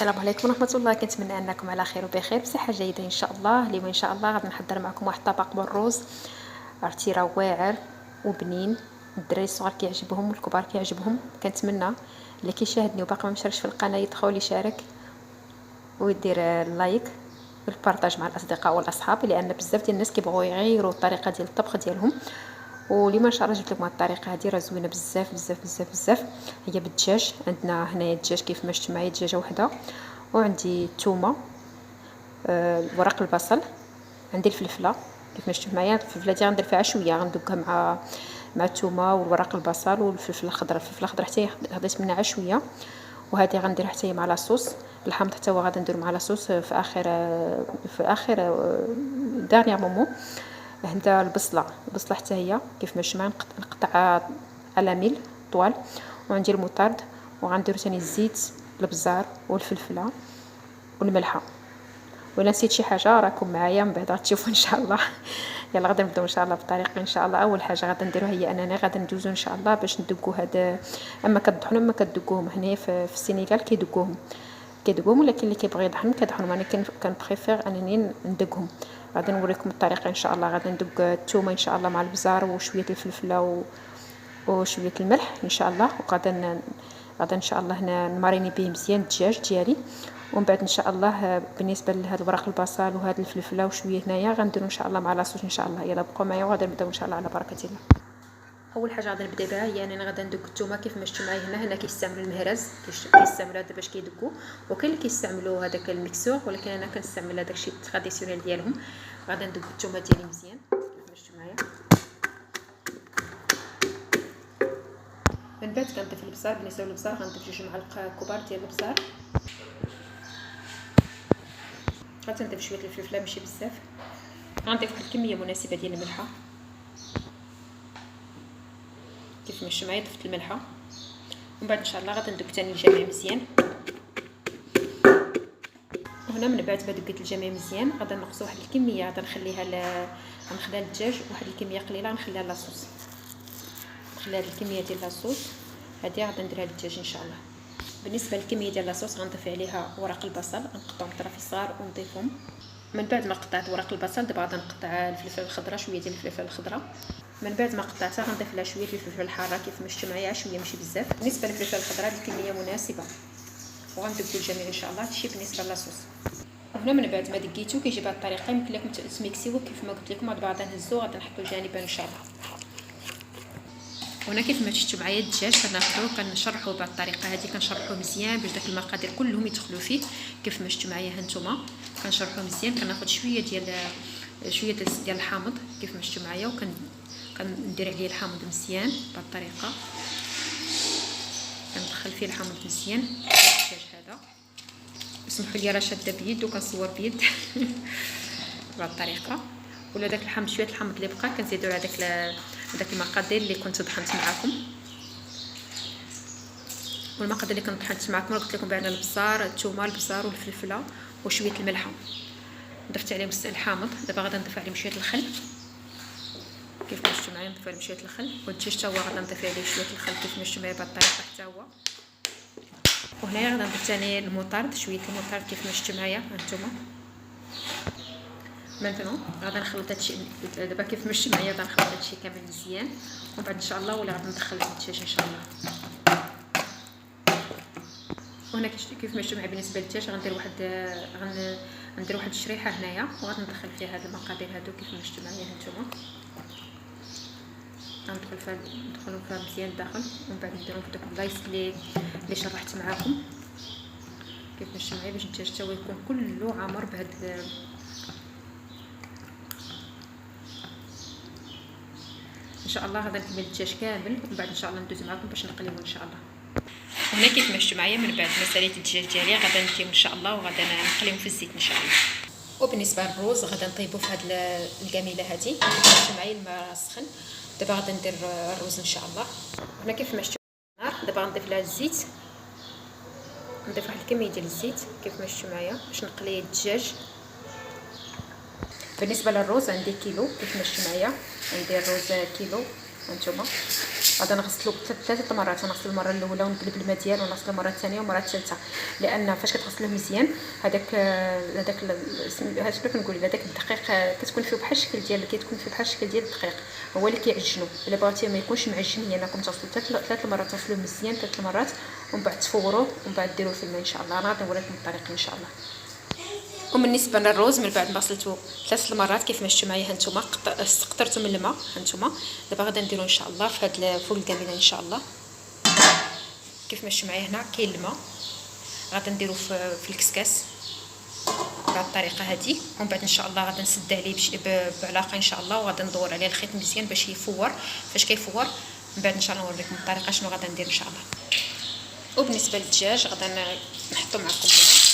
السلام عليكم ورحمه الله. كنتمنى انكم على خير وبخير بصحه جيده ان شاء الله. اليوم ان شاء الله غادي نحضر معكم واحد الطبق بالرز. عرفتي راه واعر وبنين، الدراري الصغار كيعجبهم والكبار كيعجبهم. كنتمنى اللي كيشاهدني وباقي ما مشاركش في القناه يدخل يشارك ويدير اللايك والبارطاج مع الاصدقاء والاصحاب، لان بزاف ديال الناس كيبغوا يغيروا الطريقه ديال الطبخ ديالهم. واليوم ان شاء الله جبت لكم الطريقه هذه، راه زوينه بزاف بزاف بزاف بزاف. هي بالدجاج، عندنا هنايا الدجاج كيف ما شفتوا معايا دجاجه وحده، وعندي الثومه، ورق البصل، عندي الفلفله كيف ما شفتوا معايا. الفلفله دي غندير فيها شويه، غندوقها مع الثومه والورق البصل والفلفل الاخضر. الفلفل الاخضر حتى خديت منها شويه، وهذه غندير حتى هي مع لاصوص. الحامض حتى هو غادي ندير مع لاصوص في اخر دارنيير مومون. هنا البصله حتى هي كيف ما شفتوا نقطع على ميل طوال، وعندي المطرد، وغندير ثاني الزيت، البزار والفلفله والملحه. ولا نسيت شي حاجه راكم معايا من بعد غتشوفوا ان شاء الله. يلا غادي نبداو ان شاء الله بالطريقه ان شاء الله. اول حاجه غادي نديروها هي اننا غادي ندوزو ان شاء الله باش ندقوا هاد، اما كطحنوا اما كدقوهم. هنا في السنغال كيدقوهم، ولكن اللي كيبغي يطحن كيطحنهم. انا كنبريفير انني ندقهم. غادي نوريكم الطريقه ان شاء الله. غادي ندق الثومه ان شاء الله مع البزار وشويه الفلفله وشويه الملح ان شاء الله. وغادي ان شاء الله هنا نماريني به مزيان الدجاج ديالي. ومن بعد ان شاء الله بالنسبه لهاد ورق البصل وهاد الفلفله وشويه هنايا غنديروا ان شاء الله مع لاصوص ان شاء الله. يلا بقوا معايا وغادي نبداو ان شاء الله على بركه الله. اول حاجه غادي نبدا بها هي اننا غادي ندق الثومه كيف ما شفتوا معايا. هنا كيستعملوا المهرز، كيستعملوا هذا باش كيدقوا، وكاين اللي كيستعملوا هذاك الميكسور، ولكن انا كنستعمل هذاك الشيء التراديسيونيل ديالهم. غادي ندق الثومه ديالي مزيان كيف ما شفتوا معايا. من بعد كنضيف البصل. بالنسبه للبصل غنضيف 2 معالق كبار ديال البصل. غادي نضيف شويه الفلفله ماشي بزاف. غنضيف واحد الكميه مناسبه ديال الملحه كيف ما شفتوا معايا. ضفت الملحه، ومن بعد ان شاء الله غادي ندق ثاني الجميع مزيان. وهنا من بعد ما دقيت الجميع مزيان غادي نقص واحد الكميه، غادي نخليها للدجاج، واحد الكميه قليله نخليها لاصوص. نخلي هذه الكميه ديال لاصوص هذه غادي نديرها للدجاج ان شاء الله. بالنسبه للكميه ديال لاصوص غنضيف عليها ورق البصل، نقطعهم طرافي صغار ونضيفهم. من بعد ما قطعت ورق البصل دابا غادي نقطع الفلفل الخضراء، شويه ديال الفلفل الخضراء. من بعد ما قطعتها غنضيف لها شويه الفلفل الحاره كيف ما شفتوا معايا، شويه ماشي بزاف. بالنسبه للفلفل الخضراء الكميه مناسبه، وغندقوا الجميع ان شاء الله. هادشي بالنسبه للاصوص. وهنا من بعد ما دقيتو كيجي بهذه الطريقه. يمكن لكم تميكسيوه كيف ما قلت لكم. هاد بعض نهزو غادي نحطو جانبا ان شاء الله. وهنا كيف ما شفتوا معايا الدجاج كناخذوه كنشرحوه بهذه الطريقه هذه. كنشرحوه مزيان باش داك المقادير كلهم يدخلوا فيه كيف ما شفتوا معايا. هانتوما كنشرحوه مزيان. كناخذ شويه ديال الحامض كيف ما شفتوا معايا، كندير عليه الحامض مزيان بهذه الطريقه. كندخل فيه الحامض مزيان الدجاج هذا. اسمحوا لي راه شاده بيد وكنصور بيد بهذه الطريقه. ولا داك الحامض شويه الحامض اللي بقى كنزيدوا على داك المقادير اللي كنت طحنت معكم. والمقادير اللي كنت طحنت معكم قلت لكم بعنا البصار، الثومه، البصار والفلفله وشويه الملحه. ضفت عليهم الحامض. دابا غادي نضيف عليهم شويه الخل كيف ما شفتوا معايا. نضيف عليهم شويه الخل، والدجاج حتى هو غادي نضيف عليه شويه الخل كيف ما شفتوا معايا بهذه الطريقه حتى هو. وهنايا غادي نضيف ثاني المطرد، شويه المطرد كيف ما شفتوا معايا هانتوما. مثلا غادي نخلط هادشي دابا كيف ما شفتوا معايا. غادي نخلط هادشي كامل مزيان، ومن بعد ان شاء الله ولا غادي ندخل الدجاج ان شاء الله. وهنا كيف ما شفتوا معايا بالنسبه للدجاج غندير واحد الشريحه هنايا، وغادي ندخل فيها هاد المقادير هادو كيف ما شفتوا معايا هانتوما. ندخلوا فيها مزيان الداخل، ومن بعد نديرهم في داك البلايص اللي شرحت معكم كيف ما شفتوا معايا باش الدجاج حتى هو يكون كله عامر بهاد ان شاء الله. غادي نكمل الدجاج كامل، ومن بعد ان شاء الله ندوز معكم باش نقليوه ان شاء الله. هنا كيف ما شفتوا معايا من بعد ما ساليت الدجاج ديالي غادي نتيم ان شاء الله، وغادي نقليهم في الزيت ان شاء الله. وبالنسبه للروز غادي نطيبو في هاد القميله هذه كيف ما شفتوا معايا. الماء سخن. دابا غادي ندير الروز ان شاء الله. هنا كيف ما شفتوا النار دابا غنضيف لها الزيت. نضيف واحد الكميه ديال الزيت كيف ما شفتوا معايا باش نقلي الدجاج. بالنسبه للروز عندي كيلو كيف ما شفتوا معايا. عندي الروز كيلو هانتوما. غادي نغسلو 3 مرات، نغسل المره الاولى ونقلب الماء ديالو، ونغسل المره الثانيه والمره الثالثه، لان فاش كتغسلوه مزيان هذاك شنو كنقول، هذاك الدقيق كتكون فيه بحال الشكل ديال الدقيق، هو اللي كيعجنو. الا بغيتيه ما يكونش معجن، هي انكم تغسلوا 3 مرات، تغسلوه مزيان 3 مرات، ومن بعد تفوروه، ومن بعد ديروه في الماء ان شاء الله. انا غادي نوريكم الطريقه ان شاء الله. وبالنسبه للروز، من بعد ما غسلته 3 المرات كيف ما شفتوا معايا هانتوما، قطرته من الماء هانتوما. دابا غادي نديرو ان شاء الله في هاد فوق الكامينه ان شاء الله. كيف ما شفتوا معايا هنا كاين الماء، غادي نديرو في الكسكاس بهذه الطريقه هذه، ومن بعد ان شاء الله غادي نسد عليه بعلاقه ان شاء الله، وغادي ندور عليه الخيط مزيان باش يفور. فاش كيفور من بعد ان شاء الله نوريكم الطريقه شنو غادي ندير ان شاء الله. وبالنسبه للدجاج غادي نحطو معكم هنا.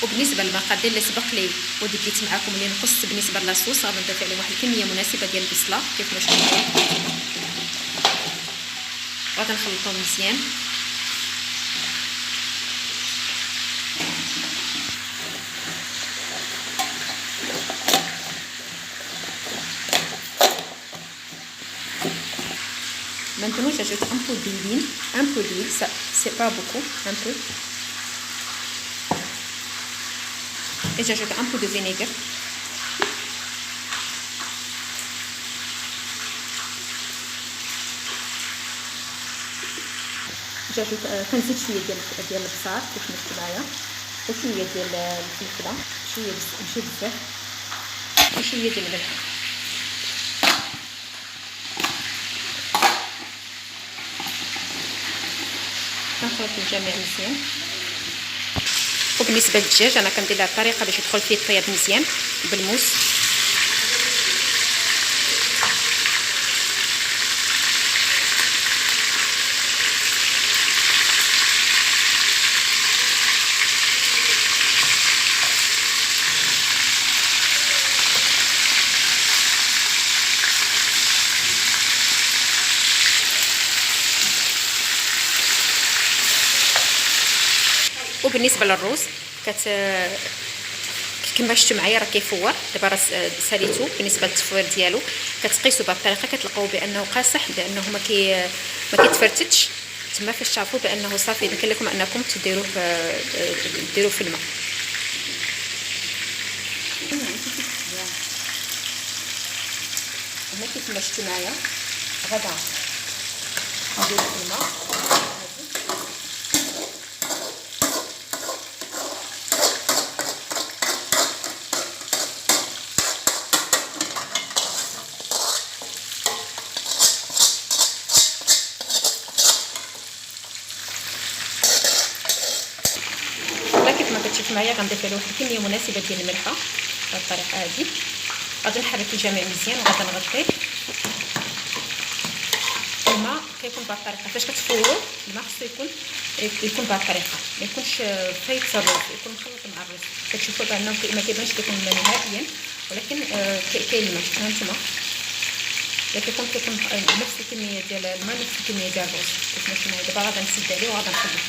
وبالنسبه للمقادير اللي سبق لي وديت معكم اللي نقص بالنسبه لاصوص، غادي نضيف عليه واحد الكميه مناسبه ديال البصله كيف ما شفتوا. غادي نخلطهم مزيان. Maintenant j'ajoute un peu d'huile, ça c'est pas beaucoup, un peu. Et j'ajoute un peu de vinaigre. j'ajoute كنزيد شويه ديال البصار كيف ما شفتوا معايا، وشويه ديال الفلفله، ماشي بزاف، وشويه ديال الملح. كنخلط الجميع مزيان. وبالنسبه للدجاج انا كندير لها الطريقه باش يدخل فيه الطياب مزيان بالموس. وبالنسبه للروز كما شفتوا معايا راه كيفور. دابا راه ساليتو. بالنسبه للتفوير ديالو كتقيسوا بهذه الطريقه، كتلقاو بانه قاصح، بانه ما كيتفرتتش. تما فاش تعرفوا بانه صافي يمكن لكم انكم ديروه في الماء. هنا كيف ما شفتوا معايا غدا نديرو في الماء. كتشوف معايا غنضيف له واحد الكميه مناسبه ديال الملحه بهذه الطريقه هذه. غادي نحرك الجميع مزيان وغادي نغطيه. الماء كيكون بهذه الطريقه. فاش كتفوروا الماء خصو يكون بهذه الطريقه، ما يكونش فايت الرز، يكون مخلط مع الرز. كتشوفوا بانه ما كيبانش كيكون الماء نهائيا، ولكن كاين الماء. ها نتوما كيكون نفس الكميه ديال الماء نفس الكميه ديال الرز كيف ما شفتوا. دابا غادي نسد عليه وغادي نخليه،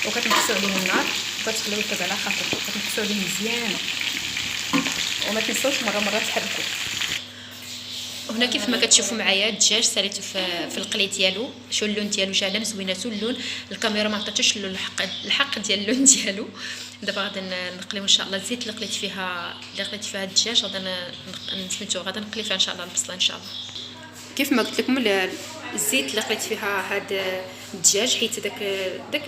وكتنقصوا عليه النار وكتخليوه يطيب على خاطر. كتنقصوا عليه مزيان وما تنساوش مره تحركوا. وهنا كيف ما كتشوفوا معايا الدجاج ساليته في القلي ديالو. شو اللون ديالو جا مزويناتو اللون. الكاميرا ما عطاتوش اللون الحق ديال اللون ديالو. دابا غادي نقليو ان شاء الله الزيت اللي قليت فيها الدجاج. غادي نقلي فيها ان شاء الله البصله ان شاء الله. كيف ما قلت لكم الزيت اللي قليت فيها هاد الدجاج، حيت داك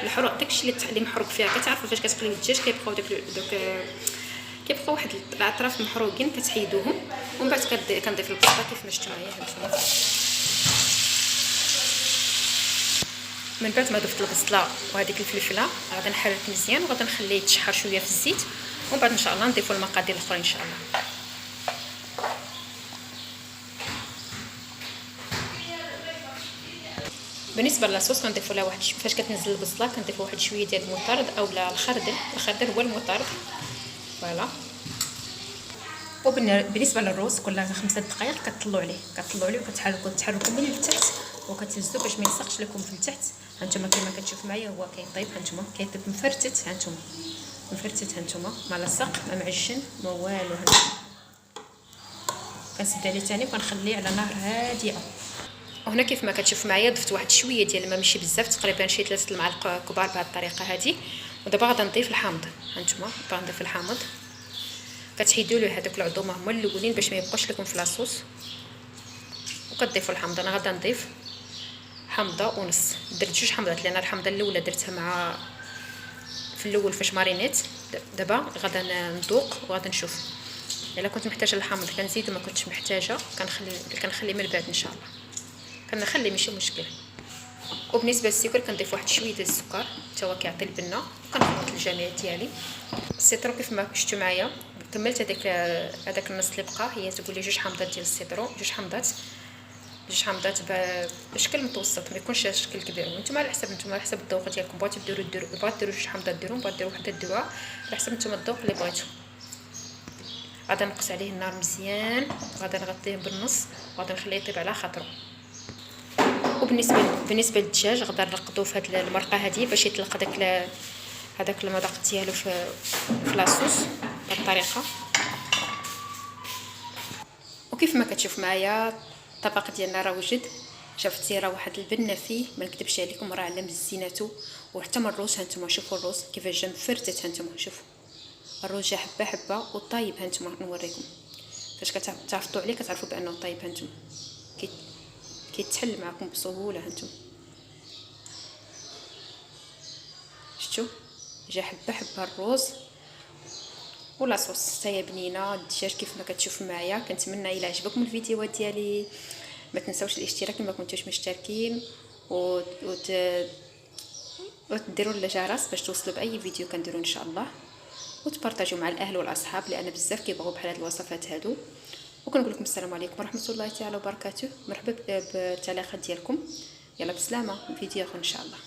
الحروق داكشي اللي محروق فيها. كتعرفوا فاش كتقليو الدجاج كيبقاو كيبقاو واحد الاطراف محروقين، كتحيدوهم ومن بعد كنضيف البصله كيف ما شفتوا معايا هانتوما. من بعد ما ضفت البصله وهذيك الفلفله غادي نحرك مزيان وغادي نخليه يتشحر شويه في الزيت، ومن بعد ان شاء الله نضيفوا المقادير الاخرى ان شاء الله. بالنسبه للاصوص كنضيفوا لها واحد فاش كتنزل البصله كنضيفوا واحد شويه ديال المطرد اولا الخردل هو المطرد. فوالا. وبالنسبه للروز كل 5 دقائق كتطلعوا عليه وكتحركوا من التحت وكتهزوا باش ما يلصقش لكم في التحت. هانتوما كما كتشوفوا معايا هو كيطيب، هانتوما كيطيب مفرتت، هانتوما مفرتت، هانتوما ما لصق ما معجن ما والو. هانتوما كنسد عليه ثاني وكنخليه على نار هادئه. وهنا كيف ما كتشوف معايا ضفت واحد شويه ديال الماء، ماشي بزاف، تقريبا شي 3 المعالق كبار بهذه الطريقه هذه. ودابا غادي نضيف الحامض، هانتوما باغا نضيف الحامض. كتحيدوا له هذوك العظومه هما الاولين باش ما يبقاش لكم في لاصوص، وكتضيفوا الحامض. انا غادي نضيف حامضه ونص، درت 2 حامضات لان الحامضه الاولى درتها مع في الاول فاش مارينيت. دابا غادي نذوق وغادي نشوف الا كنت محتاجه الحامض كنزيد، ما كنتش محتاجه كنخلي من بعد ان شاء الله، كنخلي ماشي مشكل. وبالنسبه للسكر كنضيف واحد شويه ديال السكر حتى هو كيعطي البنه، وكنخلط الجميع ديالي. السيترو كيف ما شفتوا معايا كملت هذاك النص اللي بقى، هي تقول لي 2 حامضات ديال السيترو، 2 حامضات بشكل متوسط، ما يكونش شكل كبير. وانتم على حسب الذوق ديالكم، بغيتو ديروا بغيتو ديروا 2 حامضات ديروهم، بغيتو ديروا وحده ديروها على حسب نتوما الذوق اللي بغيتو. غادي نقص عليه النار مزيان، غادي نغطيه بالنص وغادي نخليه يطيب على خاطرو. وبالنسبه للدجاج غادي نرقدوه في هذه المرقه هذه باش يطلق هذاك المذاق ديالو في لاصوص بهذه الطريقه. وكيف ما كتشوف معايا الطبق ديالنا راه وجد، شفتي راه واحد البنه فيه ما نكذبش عليكم، راه على مزيناتو. وحتى من الروز، هانتوما شوفوا الروز كيفاش جا مفرتت، هانتوما شوفوا الروز جا حبه حبه وطايب. هانتوما نوريكم فاش كتعرفوا عليه كتعرفوا بانه طايب. هانتوما كيتحل معكم بسهوله. هانتوما شفتوا جا حبه حبه الروز ولاصوص حتى هي بنينه. الدجاج كيف ما كتشوفوا معايا. كنتمنى الى عجبكم الفيديوهات ديالي ما تنساوش الاشتراك الا ما كنتوش مشتركين، وتديروا الجرس باش توصلوا باي فيديو كنديروا ان شاء الله، وتبارطاجوا مع الاهل والاصحاب لان بزاف كيبغوا بحال هاد الوصفات هادو. وكنقول لكم السلام عليكم ورحمه الله تعالى وبركاته. مرحبا بالتعليقات ديالكم. يلا بسلامه، فيديو اخر ان شاء الله.